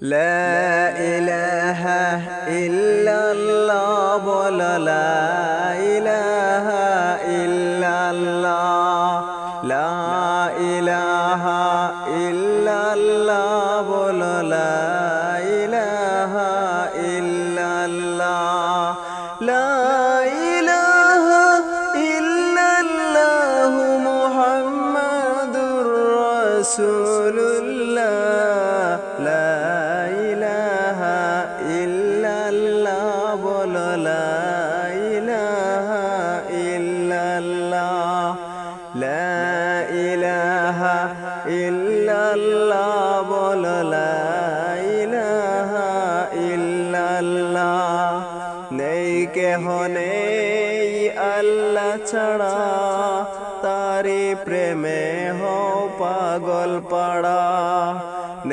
লা ইলাহা ইল্লাল্লাহ বল লা ইলাহা ইল্লাল্লাহ লা ইলাহা ইল্লাল্লাহ বল লা ইলাহা ইল্লাল্লাহ লা ইলাহা ইল্লাল্লাহ মুহাম্মাদুর রাসূলুল্লাহ লা ইলাহা ইল্লাল্লাহ বল লা ইলাহা ইল্লাল্লাহ লা ইলাহা ইল্লাল্লাহ বল লা ইলাহা ইল্লাল্লাহ নেই কেহ নেই আল্লাহ ছাড়া তারি প্রেমে হও পাগল পাড়া